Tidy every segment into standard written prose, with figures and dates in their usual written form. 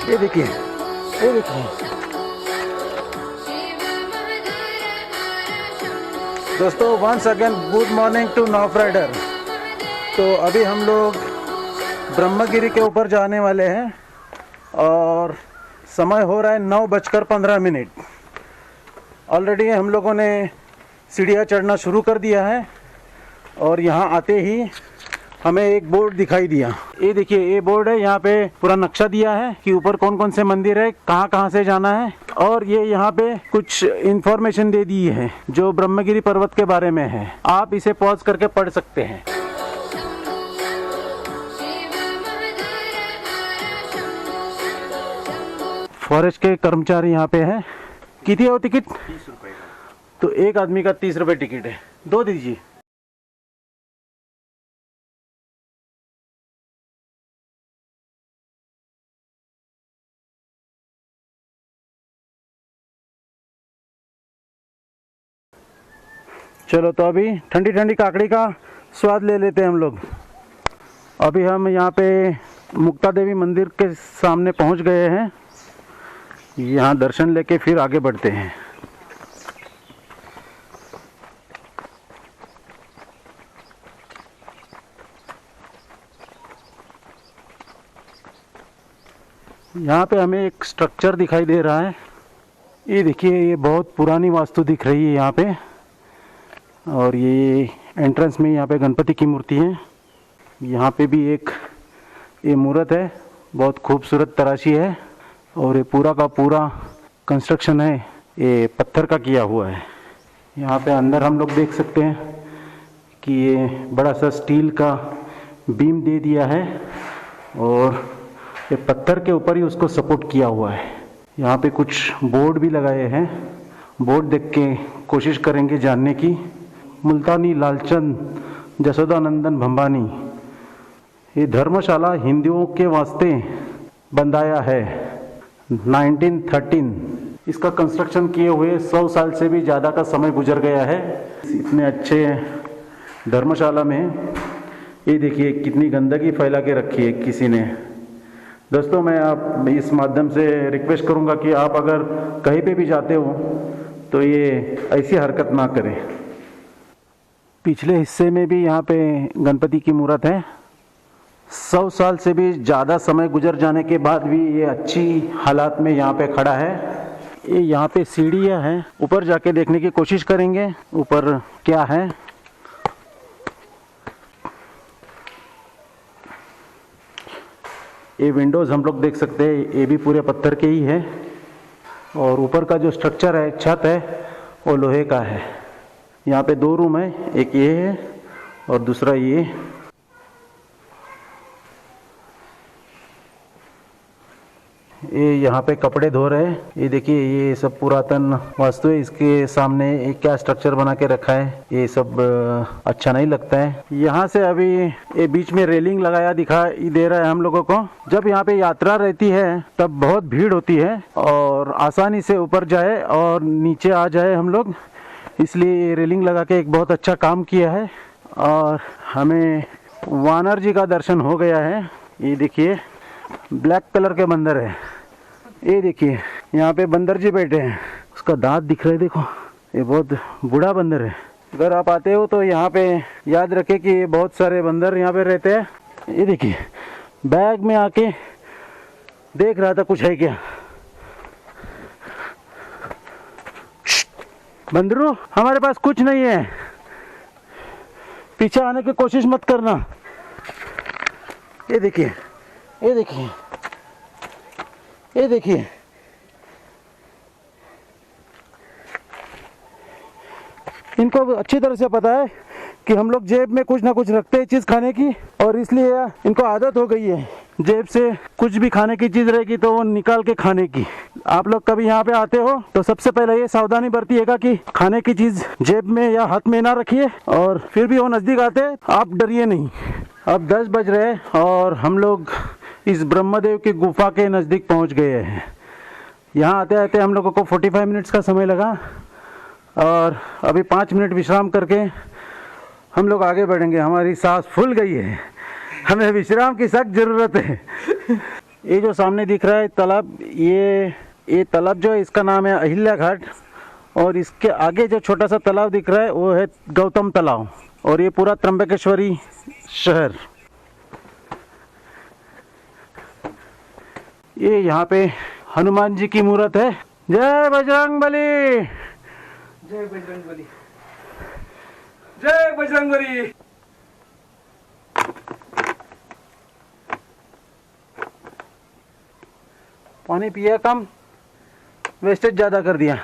ये देखिए, ये देखिए दोस्तों, once again good morning to नॉफ राइडर। तो अभी हम लोग ब्रह्मगिरी के ऊपर जाने वाले हैं और समय हो रहा है 9:15। ऑलरेडी हम लोगों ने सीढ़ियाँ चढ़ना शुरू कर दिया है और यहाँ आते ही हमें एक बोर्ड दिखाई दिया। ये देखिए, ये बोर्ड है, यहाँ पे पूरा नक्शा दिया है कि ऊपर कौन कौन से मंदिर है, कहाँ कहाँ से जाना है, और ये यहाँ पे कुछ इन्फॉर्मेशन दे दी है जो ब्रह्मगिरी पर्वत के बारे में है। आप इसे पॉज करके पढ़ सकते हैं। फॉरेस्ट के कर्मचारी यहाँ पे है। कितनी है वो टिकट? 30 रुपये का। तो एक आदमी का 30 रुपये टिकट है, दो दीजिए। चलो, तो अभी ठंडी ठंडी काकड़ी का स्वाद ले लेते हैं हम लोग। अभी हम यहाँ पे मुक्ता देवी मंदिर के सामने पहुँच गए हैं। यहाँ दर्शन लेके फिर आगे बढ़ते हैं। यहाँ पे हमें एक स्ट्रक्चर दिखाई दे रहा है। ये देखिए, ये बहुत पुरानी वास्तु दिख रही है यहाँ पे, और ये एंट्रेंस में यहाँ पे गणपति की मूर्ति है। यहाँ पे भी एक ये मूर्त है, बहुत खूबसूरत तराशी है, और ये पूरा का पूरा कंस्ट्रक्शन है, ये पत्थर का किया हुआ है। यहाँ पे अंदर हम लोग देख सकते हैं कि ये बड़ा सा स्टील का बीम दे दिया है और ये पत्थर के ऊपर ही उसको सपोर्ट किया हुआ है। यहाँ पे कुछ बोर्ड भी लगाए हैं। बोर्ड देख के कोशिश करेंगे जानने की। मुल्तानी लालचंद जसोदानंदन भंबानी, ये धर्मशाला हिंदुओं के वास्ते बंदाया है 1913। इसका कंस्ट्रक्शन किए हुए 100 साल से भी ज़्यादा का समय गुजर गया है। इतने अच्छे धर्मशाला में ये देखिए कितनी गंदगी फैला के रखी है किसी ने। दोस्तों, मैं आप इस माध्यम से रिक्वेस्ट करूंगा कि आप अगर कहीं पे भी जाते हो तो ये ऐसी हरकत ना करें। पिछले हिस्से में भी यहाँ पे गणपति की मूर्त है। 100 साल से भी ज़्यादा समय गुजर जाने के बाद भी ये अच्छी हालात में यहाँ पे खड़ा है। ये यहाँ पे सीढ़ियाँ हैं, ऊपर जाके देखने की कोशिश करेंगे ऊपर क्या है। ये विंडोज़ हम लोग देख सकते हैं, ये भी पूरे पत्थर के ही है, और ऊपर का जो स्ट्रक्चर है, छत है, वो लोहे का है। यहाँ पे 2 रूम है, एक ये है और दूसरा ये। यहाँ पे कपड़े धो रहे हैं। ये देखिए, ये सब पुरातन वास्तु है। इसके सामने एक क्या स्ट्रक्चर बना के रखा है, ये सब अच्छा नहीं लगता है। यहाँ से अभी ये बीच में रेलिंग लगाया दिखाई दे रहा है हम लोगों को। जब यहाँ पे यात्रा रहती है तब बहुत भीड़ होती है और आसानी से ऊपर जाए और नीचे आ जाए हम लोग, इसलिए ये रेलिंग लगा के एक बहुत अच्छा काम किया है। और हमें वानर जी का दर्शन हो गया है। ये देखिए, ब्लैक कलर के बंदर है। ये देखिए, यहाँ पे बंदर जी बैठे हैं, उसका दांत दिख रहा है, देखो, ये बहुत बूढ़ा बंदर है। अगर आप आते हो तो यहाँ पे याद रखें कि बहुत सारे बंदर यहाँ पे रहते हैं। ये देखिए, बैग में आके देख रहा था कुछ है क्या। बंदरों, हमारे पास कुछ नहीं है, पीछे आने की कोशिश मत करना। ये देखिए, ये देखिए, ये देखिए, इनको अच्छी तरह से पता है कि हम लोग जेब में कुछ ना कुछ रखते हैं चीज़ खाने की, और इसलिए इनको आदत हो गई है जेब से कुछ भी खाने की चीज़ रहेगी तो वो निकाल के खाने की। आप लोग कभी यहाँ पे आते हो तो सबसे पहले ये सावधानी बरतिएगा कि खाने की चीज़ जेब में या हाथ में ना रखिए, और फिर भी वो नज़दीक आते आप डरिए नहीं। अब 10 बज रहे हैं और हम लोग इस ब्रह्मदेव की गुफा के नज़दीक पहुँच गए हैं। यहाँ आते आते हम लोगों को 45 मिनट्स का समय लगा, और अभी 5 मिनट विश्राम करके हम लोग आगे बढ़ेंगे। हमारी सांस फूल गई है, हमें विश्राम की सख्त ज़रूरत है। ये जो सामने दिख रहा है तालाब, ये तालाब जो है इसका नाम है अहिल्या घाट, और इसके आगे जो छोटा सा तालाब दिख रहा है वो है गौतम तालाब, और ये पूरा त्र्यंबकेश्वरी शहर। ये यहाँ पे हनुमान जी की मूर्त है। जय बजरंगबली, जय बजरंगबली, जय बजरंगबली। पानी पिया कम, वेस्टेज ज़्यादा कर दिया।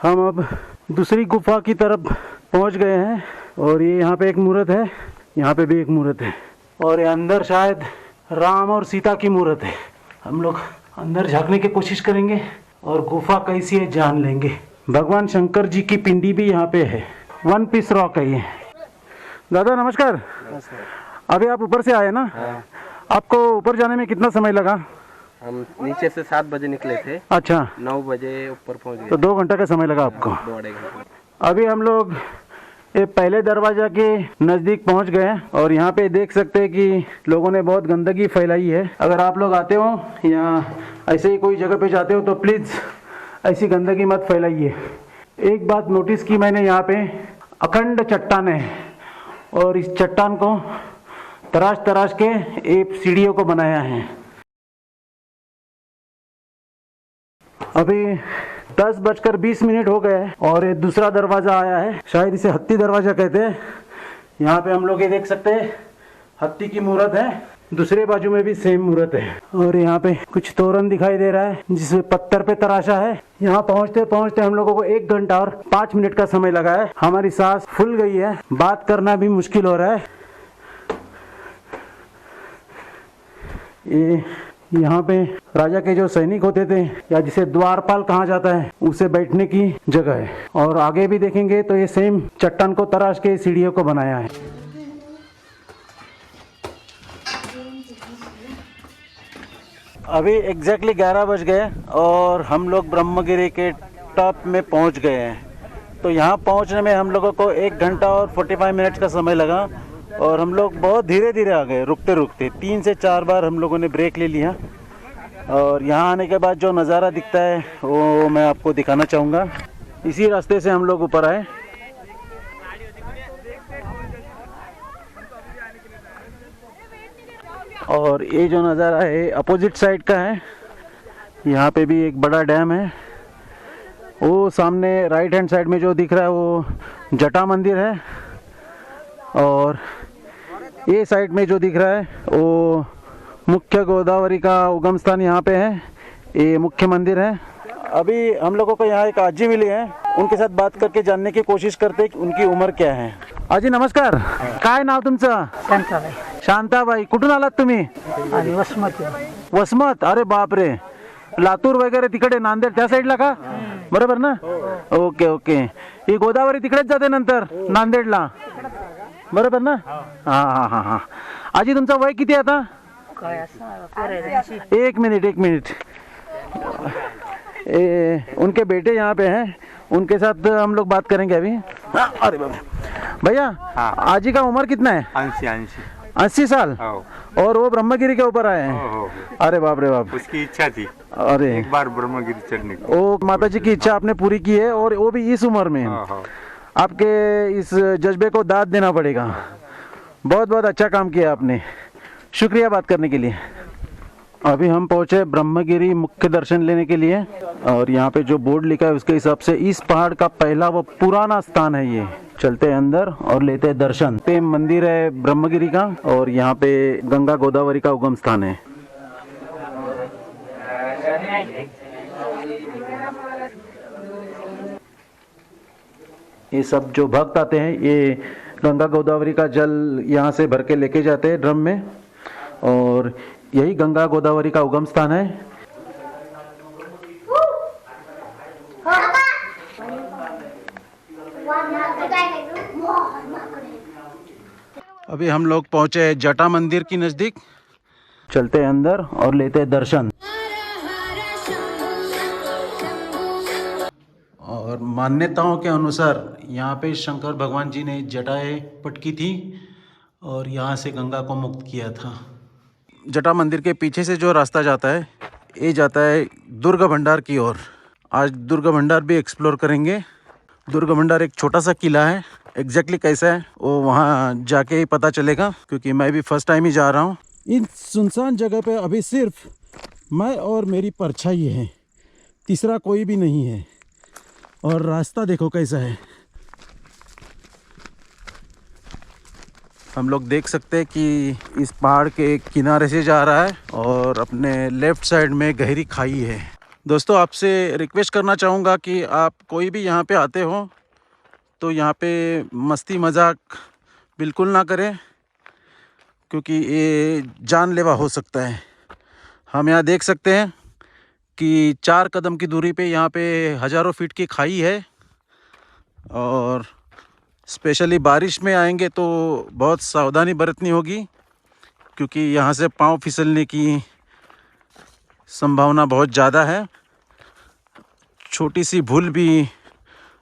हम अब दूसरी गुफा की तरफ पहुंच गए हैं, और ये यहाँ पे एक मूर्त है, यहाँ पे भी एक मूर्त है, और ये अंदर शायद राम और सीता की मूर्त है। हम लोग अंदर झांकने की कोशिश करेंगे और गुफा कैसी है जान लेंगे। भगवान शंकर जी की पिंडी भी यहाँ पे है। 1 पीस रॉक है ये। दादा नमस्कार। अभी आप ऊपर से आए ना? हाँ। आपको ऊपर जाने में कितना समय लगा? हम नीचे से 7 बजे निकले थे। अच्छा, 9 बजे ऊपर पहुंच गए। तो 2 घंटे का समय लगा आपको। 2-2.5 घंटे। अभी हम लोग ये पहले दरवाजा के नज़दीक पहुंच गए, और यहाँ पे देख सकते हैं कि लोगों ने बहुत गंदगी फैलाई है। अगर आप लोग आते हो या ऐसे ही कोई जगह पे जाते हो तो प्लीज़ ऐसी गंदगी मत फैलाइए। एक बात नोटिस की मैंने, यहाँ पे अखंड चट्टान है, और इस चट्टान को तराश तराश के एक सीढ़ियों को बनाया है। अभी 10:20 हो गए और ये दूसरा दरवाजा आया है, शायद इसे हत्ती दरवाजा कहते हैं। यहाँ पे हम लोग ये देख सकते हैं हत्ती की मूर्त है, दूसरे बाजू में भी सेम मूर्त है, और यहाँ पे कुछ तोरण दिखाई दे रहा है जिसमें पत्थर पे तराशा है। यहाँ पहुँचते पहुँचते हम लोगों को 1 घंटा और 5 मिनट का समय लगा है। हमारी सांस फूल गई है, बात करना भी मुश्किल हो रहा है। ये यहाँ पे राजा के जो सैनिक होते थे, या जिसे द्वारपाल कहा जाता है, उसे बैठने की जगह है। और आगे भी देखेंगे तो ये सेम चट्टान को तराश के सीढ़ियों को बनाया है। अभी एग्जैक्टली 11 बज गए और हम लोग ब्रह्मगिरी के टॉप में पहुंच गए हैं। तो यहाँ पहुंचने में हम लोगों को 1 घंटा और 45 मिनट का समय लगा, और हम लोग बहुत धीरे धीरे आ गए, रुकते रुकते 3 से 4 बार हम लोगों ने ब्रेक ले लिया। और यहाँ आने के बाद जो नज़ारा दिखता है वो मैं आपको दिखाना चाहूँगा। इसी रास्ते से हम लोग ऊपर आए। और ये जो नज़ारा है अपोजिट साइड का है। यहाँ पे भी एक बड़ा डैम है। वो सामने राइट हैंड साइड में जो दिख रहा है वो जटा मंदिर है, और ये साइड में जो दिख रहा है वो मुख्य गोदावरी का उगम स्थान यहाँ पे है। ये मुख्य मंदिर है। अभी हम लोगों को यहाँ एक आजी मिली है, उनके साथ बात करके जानने की कोशिश करते हैं कि उनकी उम्र क्या है। आजी नमस्कार, काय नाव तुमचं? शांताबाई. शांताबाई. कुठून आलात तुम्ही? आणि वसमत. वसमत. अरे बापरे, लातूर वगैरे तिकडे, नांदेड त्या साईडला का? बरोबर ना? Okay okay. ही गोदावरी तिकडेच जाते नंतर नांदेडला, बरोबर ना? हाँ हाँ हाँ हाँ. आजी तुमचं वय किती आता? काय असं पोरायचं. एक मिनट. उनके बेटे यहाँ पे हैं, उनके साथ हम लोग बात करेंगे अभी। अरे बाबा भैया, आजी का उम्र कितना है? 80 साल। और वो ब्रह्मगिरी के ऊपर आए हैं। अरे बाप रे बाप, उसकी इच्छा थी अरे एक बार ब्रह्मगिरी चढ़ने की। वो माता जी की इच्छा आपने पूरी की है, और वो भी इस उम्र में। आपके इस जज्बे को दाद देना पड़ेगा। बहुत बहुत अच्छा काम किया आपने, शुक्रिया बात करने के लिए। अभी हम पहुंचे ब्रह्मगिरी मुख्य दर्शन लेने के लिए, और यहाँ पे जो बोर्ड लिखा है उसके हिसाब से इस पहाड़ का पहला वो पुराना स्थान है। ये चलते हैं अंदर और लेते हैं दर्शन। पे मंदिर है ब्रह्मगिरी का, और यहाँ पे गंगा गोदावरी का उगम स्थान है। ये सब जो भक्त आते हैं ये गंगा गोदावरी का जल यहाँ से भर के लेके जाते हैं ड्रम में, और यही गंगा गोदावरी का उगम स्थान है। अभी हम लोग पहुंचे जटा मंदिर की नजदीक, चलते हैं अंदर और लेते हैं दर्शन। और मान्यताओं के अनुसार यहाँ पे शंकर भगवान जी ने जटाएं पटकी थी और यहाँ से गंगा को मुक्त किया था। जटा मंदिर के पीछे से जो रास्ता जाता है ये जाता है दुर्गा भंडार की ओर। आज दुर्गा भंडार भी एक्सप्लोर करेंगे। दुर्गा भंडार एक छोटा सा किला है, एग्जैक्टली कैसा है वो वहाँ जाके ही पता चलेगा, क्योंकि मैं भी फर्स्ट टाइम ही जा रहा हूँ। इन सुनसान जगह पे अभी सिर्फ मैं और मेरी परछाई है, तीसरा कोई भी नहीं है। और रास्ता देखो कैसा है, हम लोग देख सकते हैं कि इस पहाड़ के किनारे से जा रहा है और अपने लेफ्ट साइड में गहरी खाई है। दोस्तों, आपसे रिक्वेस्ट करना चाहूँगा कि आप कोई भी यहाँ पे आते हो तो यहाँ पे मस्ती मजाक बिल्कुल ना करें, क्योंकि ये जानलेवा हो सकता है। हम यहाँ देख सकते हैं कि 4 कदम की दूरी पे यहाँ पे हज़ारों फीट की खाई है और स्पेशली बारिश में आएंगे तो बहुत सावधानी बरतनी होगी, क्योंकि यहाँ से पाँव फिसलने की संभावना बहुत ज़्यादा है। छोटी सी भूल भी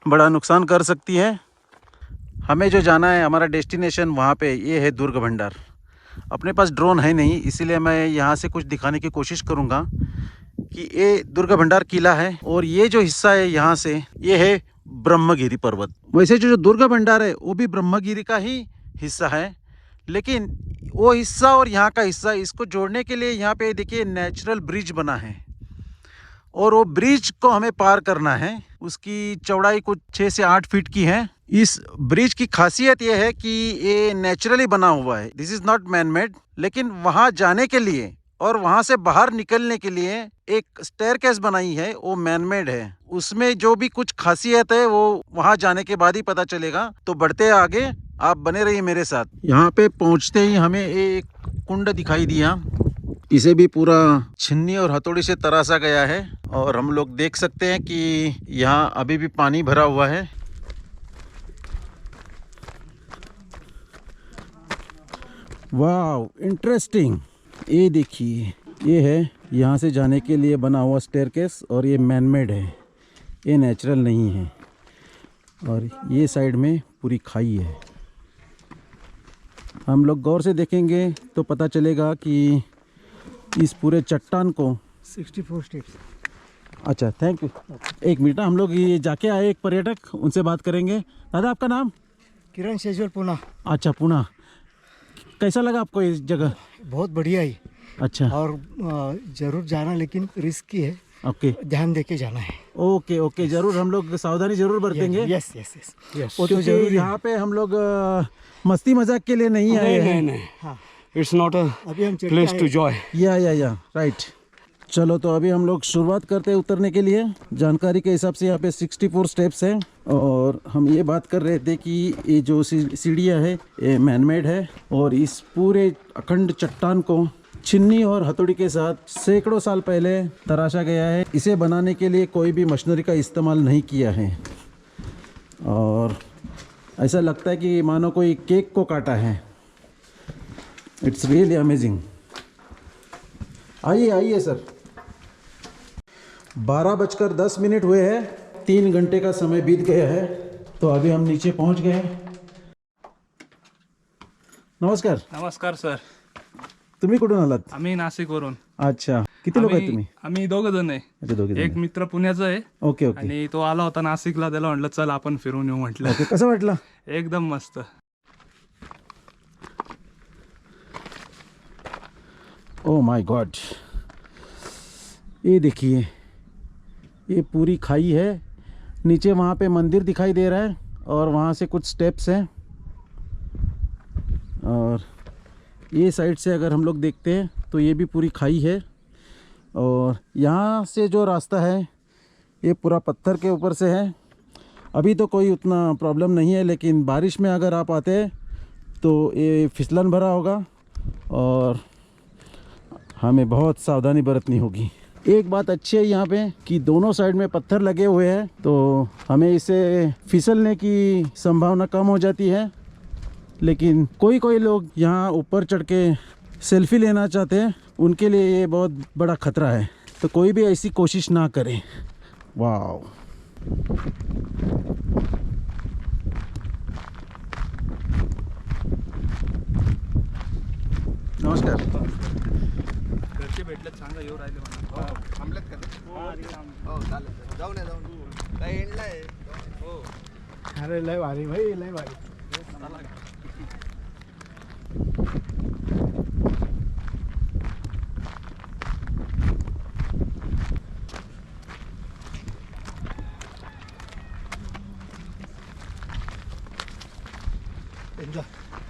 बड़ा नुकसान कर सकती है। हमें जो जाना है, हमारा डेस्टिनेशन वहाँ पे ये है दुर्गा भंडार। अपने पास ड्रोन है नहीं, इसीलिए मैं यहाँ से कुछ दिखाने की कोशिश करूँगा कि ये दुर्गा भंडार किला है और ये जो हिस्सा है यहाँ से ये है ब्रह्मगिरी पर्वत। वैसे जो दुर्गा भंडार है वो भी ब्रह्मगिरी का ही हिस्सा है, लेकिन वो हिस्सा और यहाँ का हिस्सा इसको जोड़ने के लिए यहाँ पे देखिए नेचुरल ब्रिज बना है और वो ब्रिज को हमें पार करना है। उसकी चौड़ाई कुछ 6 से 8 फीट की है। इस ब्रिज की खासियत ये है कि ये नेचुरली बना हुआ है, this is not man made. लेकिन वहाँ जाने के लिए और वहाँ से बाहर निकलने के लिए एक स्टेयरकेस बनाई है, वो मैन मेड है। उसमें जो भी कुछ खासियत है वो वहाँ जाने के बाद ही पता चलेगा। तो बढ़ते आगे, आप बने रहिए मेरे साथ। यहाँ पे पहुँचते ही हमें एक कुंड दिखाई दिया, इसे भी पूरा छिन्नी और हथौड़ी से तराशा गया है और हम लोग देख सकते हैं कि यहाँ अभी भी पानी भरा हुआ है। वाव, इंटरेस्टिंग। ये देखिए, ये है यहाँ से जाने के लिए बना हुआ स्टेयरकेस और ये मैन मेड है, ये नेचुरल नहीं है। और ये साइड में पूरी खाई है। हम लोग गौर से देखेंगे तो पता चलेगा कि इस पूरे चट्टान को 64 स्टेप्स। अच्छा, थैंक यू। एक मिनट, हम लोग ये जाके आए एक पर्यटक, उनसे बात करेंगे। दादा, आपका नाम? किरण शेजवल, पुणे। अच्छा, पुणे। कैसा लगा आपको इस जगह? बहुत बढ़िया है। अच्छा, और जरूर जाना, लेकिन रिस्की है, ओके, ध्यान देके जाना है। ओके ओके, ज़रूर हम लोग सावधानी ज़रूर बरतेंगे। यस यस यस, वो तो क्योंकि जरूरी है। यहाँ पे हम लोग मस्ती मजाक के लिए नहीं आए हैं। नहीं हाँ, इट्स नॉट अ अभी हम चढ़ प्लेस के टू आए। जॉय। या राइट। चलो, तो अभी हम लोग शुरुआत करते हैं उतरने के लिए। जानकारी के हिसाब से यहाँ पे 64 स्टेप्स हैं और हम ये बात कर रहे थे कि ये जो सीढ़ियाँ है ये मैनमेड है और इस पूरे अखंड चट्टान को छिन्नी और हथौड़ी के साथ सैकड़ों साल पहले तराशा गया है। इसे बनाने के लिए कोई भी मशीनरी का इस्तेमाल नहीं किया है और ऐसा लगता है कि मानो कोई केक को काटा है। It's really amazing. आइए आइए सर। 12:10 हुए हैं, 3 घंटे का समय बीत गया है, तो अभी हम नीचे पहुंच गए। नमस्कार। नमस्कार सर, तुम्ही कुठून आलात? आम्ही नाशिकवरून. अच्छा, किती लोक आहेत आम्ही तुम्ही? आम्ही दोघं जण आहे. अच्छा, दोघे एक मित्र पुण्याचा आहे ओके ओके आणि तो आला होता नाशिकला, त्याला म्हटलं चल आपण फिरून येऊ म्हटलं. ओके, कसं वाटलं? एकदम मस्त. ओह माय गॉड, ये देखिए, ये पूरी खाई है। नीचे वहाँ पे मंदिर दिखाई दे रहा है और वहाँ से कुछ स्टेप्स हैं और ये साइड से अगर हम लोग देखते हैं तो ये भी पूरी खाई है और यहाँ से जो रास्ता है ये पूरा पत्थर के ऊपर से है। अभी तो कोई उतना प्रॉब्लम नहीं है, लेकिन बारिश में अगर आप आते हैं तो ये फिसलन भरा होगा और हमें बहुत सावधानी बरतनी होगी। एक बात अच्छी है यहाँ पे कि दोनों साइड में पत्थर लगे हुए हैं, तो हमें इसे फिसलने की संभावना कम हो जाती है। लेकिन कोई कोई लोग यहाँ ऊपर चढ़ के सेल्फी लेना चाहते हैं, उनके लिए ये बहुत बड़ा खतरा है, तो कोई भी ऐसी कोशिश ना करे। वाह, नमस्कार. घरचे भेटले सांगा येऊ राहिले मला. थांबलेत का? हो चालेल, जाऊन काही एंडला आहे. हो अरे लय भारी भाई, लय भारी.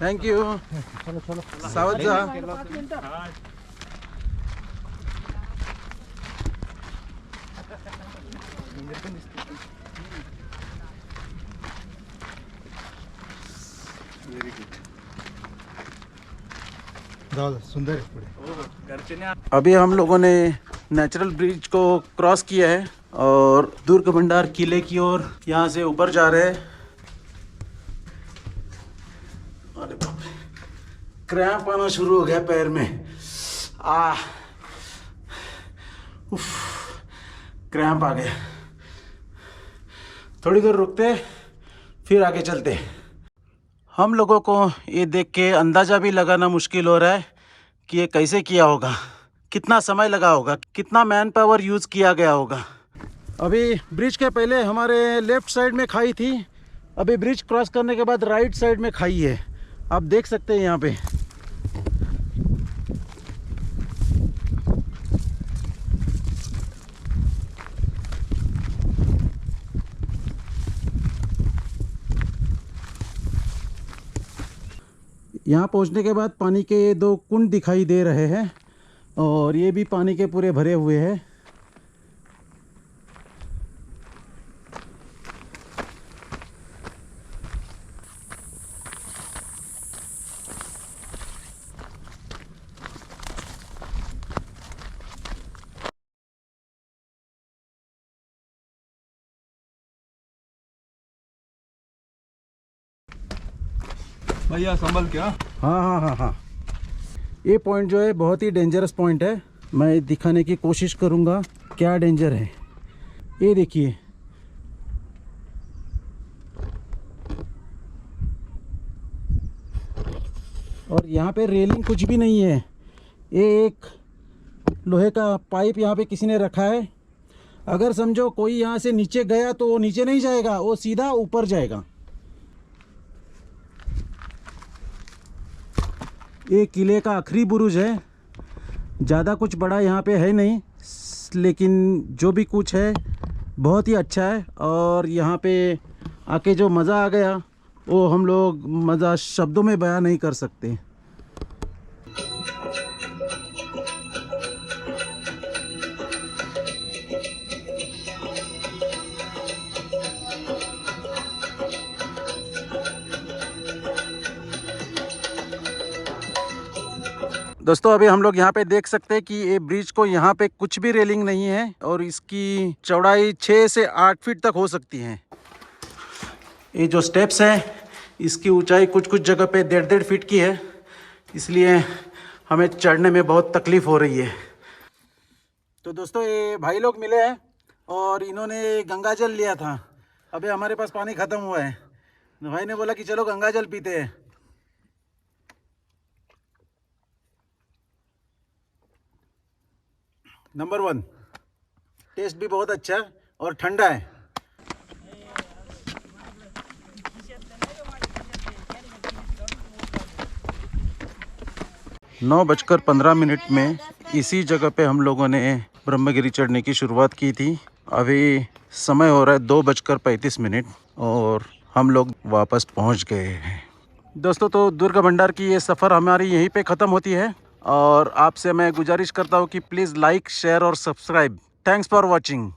थँक्यू. चलो चलो. सावध जा. जाओ सुंदर है पुढे. घरचे अभी हम लोगों ने नेचुरल ब्रिज को क्रॉस किया है और दुर्ग भंडार किले की ओर यहाँ से ऊपर जा रहे हैं. अरे बाप रे, क्रैम्प आना शुरू हो गया पैर में. उफ, क्रैम्प आ गया. थोड़ी देर रुकते फिर आगे चलते. हम लोगों को ये देख के अंदाज़ा भी लगाना मुश्किल हो रहा है कि ये कैसे किया होगा, कितना समय लगा होगा, कितना मैन पावर यूज़ किया गया होगा. अभी ब्रिज के पहले हमारे लेफ़्ट साइड में खाई थी, अभी ब्रिज क्रॉस करने के बाद राइट साइड में खाई है. आप देख सकते हैं यहाँ पे. यहाँ पहुँचने के बाद पानी के 2 कुंड दिखाई दे रहे हैं और ये भी पानी के पूरे भरे हुए हैं. भैया संभल क्या. हाँ हाँ हाँ हाँ, ये पॉइंट जो है बहुत ही डेंजरस पॉइंट है. मैं दिखाने की कोशिश करूँगा क्या डेंजर है. ये देखिए, और यहाँ पे रेलिंग कुछ भी नहीं है. ये एक लोहे का पाइप यहाँ पे किसी ने रखा है. अगर समझो कोई यहाँ से नीचे गया तो वो नीचे नहीं जाएगा, वो सीधा ऊपर जाएगा. ये किले का आखिरी बुरुज है. ज़्यादा कुछ बड़ा यहाँ पे है नहीं, लेकिन जो भी कुछ है बहुत ही अच्छा है. और यहाँ पे आके जो मज़ा आ गया वो हम लोग मज़ा शब्दों में बयां नहीं कर सकते. दोस्तों अभी हम लोग यहाँ पे देख सकते हैं कि ये ब्रिज को यहाँ पे कुछ भी रेलिंग नहीं है और इसकी चौड़ाई 6 से 8 फीट तक हो सकती है. ये जो स्टेप्स हैं इसकी ऊंचाई कुछ कुछ जगह पे 1.5 फीट की है, इसलिए हमें चढ़ने में बहुत तकलीफ़ हो रही है. तो दोस्तों ये भाई लोग मिले हैं और इन्होंने गंगा जल लिया था. अभी हमारे पास पानी ख़त्म हुआ है. भाई ने बोला कि चलो गंगा जल पीते हैं. नंबर 1, टेस्ट भी बहुत अच्छा है और ठंडा है. नौ बजकर 15 मिनट में इसी जगह पे हम लोगों ने ब्रह्मगिरी चढ़ने की शुरुआत की थी. अभी समय हो रहा है 2:35 और हम लोग वापस पहुंच गए हैं. दोस्तों तो दुर्ग भंडार की ये सफ़र हमारी यहीं पे ख़त्म होती है और आपसे मैं गुजारिश करता हूँ कि प्लीज़ लाइक, शेयर और सब्सक्राइब. Thanks for watching.